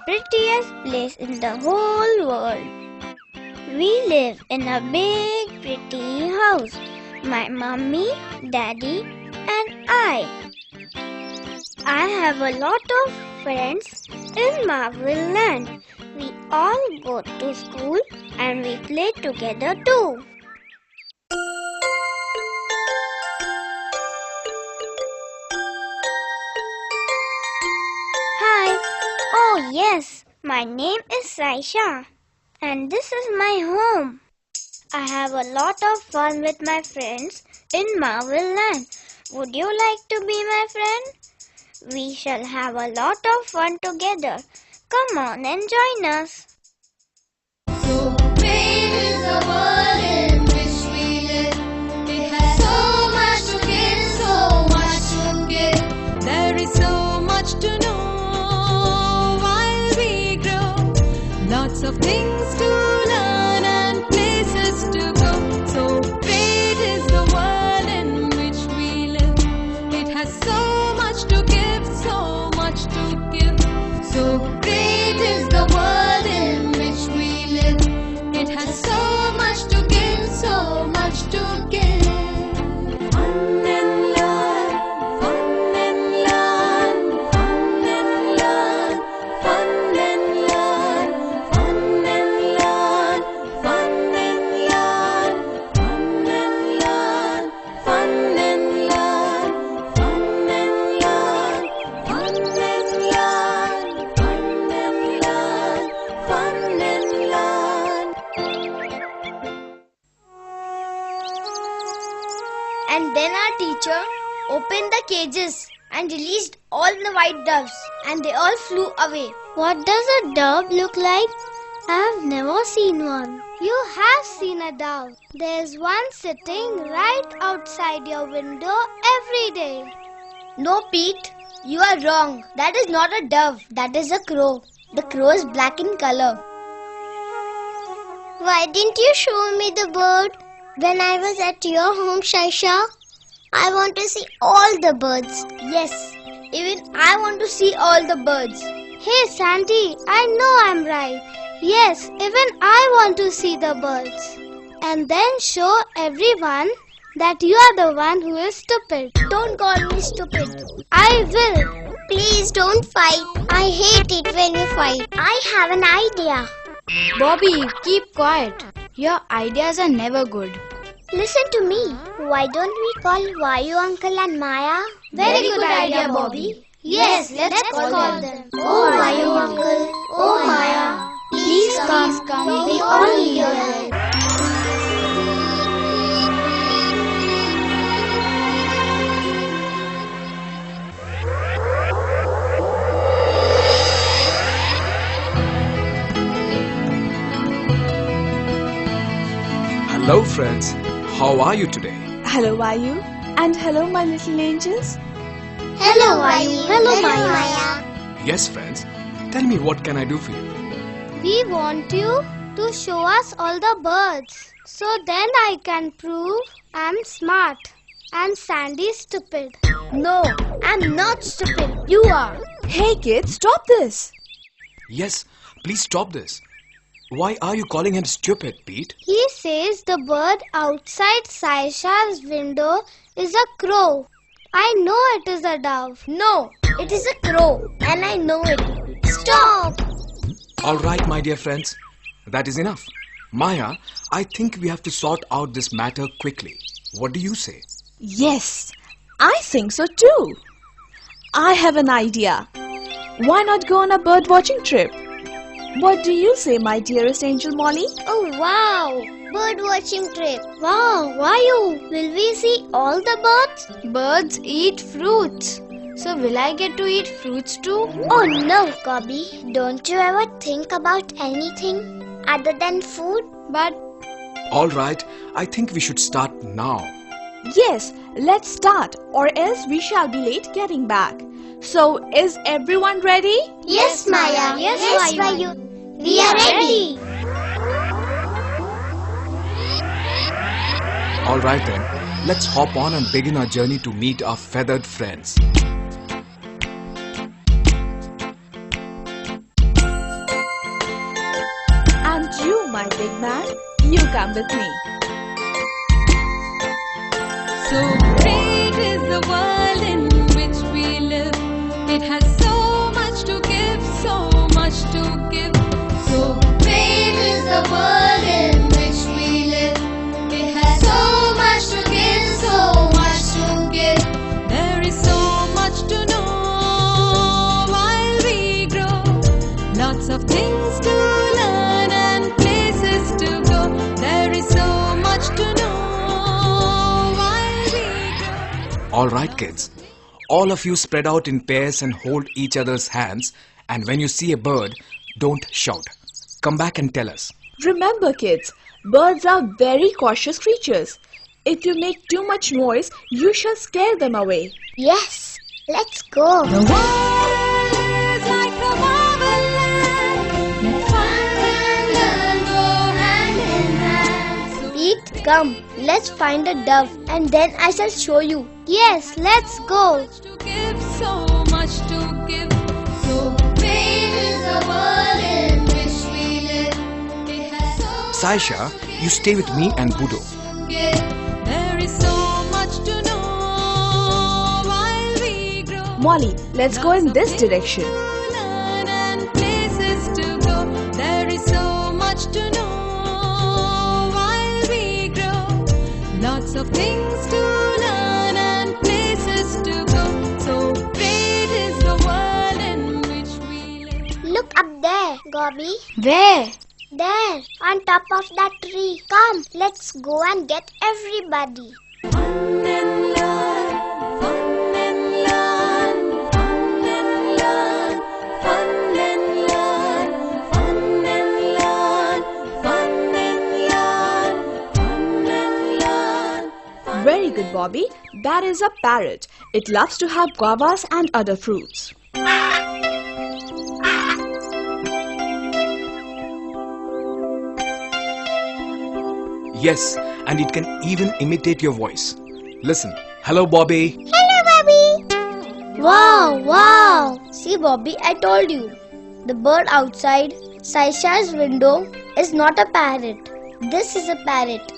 prettiest place in the whole world. We live in a big, pretty house. My mommy, daddy, and I. I have a lot of friends in Marvel Land. We all go to school and we play together too. Hi. Oh yes, my name is Saisha and this is my home. I have a lot of fun with my friends in Marvel Land. Would you like to be my friend? We shall have a lot of fun together. Come on and join us. So great is the world in which we live. It has so much to give, so much to give. There is so much to know while we grow. Lots of things to learn and places to go. So great is the world in which we live. It has so much to give, so much to give. So Great is the world in which we live. It has so much to give, so much to give. fun and learn, fun and learn, fun and learn, fun and learn, fun and learn, fun and learn, fun and learn, fun and learn, fun and learn, fun and learn, fun and learn, fun and learn. And then our teacher opened the cages and released all the white doves and they all flew away. What does a dove look like? I have never seen one. You have seen a dove. There's one sitting right outside your window every day. No, Pete, you are wrong. That is not a dove. That is a crow. The crow is black in color. Why didn't you show me the bird when I was at your home, Shaisha? I want to see all the birds. Yes, even I want to see all the birds. Hey, Sandy, I know I'm right. Yes, even I want to see the birds. And then show everyone that you are the one who is stupid. Don't call me stupid. I will. Please don't fight. I hate it when you fight. I have an idea. Bobby, keep quiet. Your ideas are never good. Listen to me. Why don't we call Vayu uncle and Maya? Very good idea, Bobby. Yes, let's call them. Oh Vayu uncle, oh Maya, please come. We all need your help. Hello friends, how are you today? Hello, Vayu. And hello, my little angels. Hello Vayu, hello Maya. Yes friends, tell me what can I do for you? We want you to show us all the birds. So then I can prove I'm smart and Sandy's stupid. No, I'm not stupid. You are. Hey, kids, stop this. Yes, please stop this. Why are you calling him stupid, Pete? He says the bird outside Saisha's window is a crow. I know it is a dove. No, it is a crow and I know it. Stop! Alright, my dear friends, that is enough. Maya, I think we have to sort out this matter quickly. What do you say? Yes, I think so too. I have an idea. Why not go on a bird watching trip? What do you say, my dearest angel Molly? Oh wow! Bird watching trip. Wow, Vayu, will we see all the birds? Birds eat fruits. So will I get to eat fruits too? Oh no, Cobby. Don't you ever think about anything other than food? But Alright, I think we should start now. Yes, let's start, or else we shall be late getting back. So, is everyone ready? Yes, Maya. Yes, Vayu. We are ready. Alright then, let's hop on and begin our journey to meet our feathered friends. my big man. You come with me. So great is the world in which we live. It has so much to give, so much to give. So great is the world in which we live. It has so much to give, so much to give. There is so much to know while we grow. Lots of things to learn and places to go. There is so much to know while we grow. All right, kids. All of you spread out in pairs and hold each other's hands. And when you see a bird, don't shout. Come back and tell us. Remember, kids, birds are very cautious creatures. If you make too much noise, you shall scare them away. Yes, let's go. The world is like a marvel. Let fun and learn go hand in hand. Pete, come, let's find a dove and then I shall show you. Yes, let's go. To give, so much to give. So great is the world in which we live. It has so Saisha, you stay with me and Budo. much to give. There is so much to know while we grow. Molly, let's go in this direction. Learn and places to go. There is so much to know while we grow. Lots of things to learn and places to go. So great is the world in which we live. Look up there, Gobby. Where? There, on top of that tree. Come, let's go and get everybody. Fun and learn, fun and learn, fun and learn, fun and learn, fun and learn, fun and learn, fun and learn. Very good, Bobby. That is a parrot. It loves to have guavas and other fruits. Yes, and it can even imitate your voice. Listen. Hello, Bobby. Hello, Bobby. Wow, wow. See, Bobby, I told you. The bird outside Saisha's window is not a parrot. This is a parrot.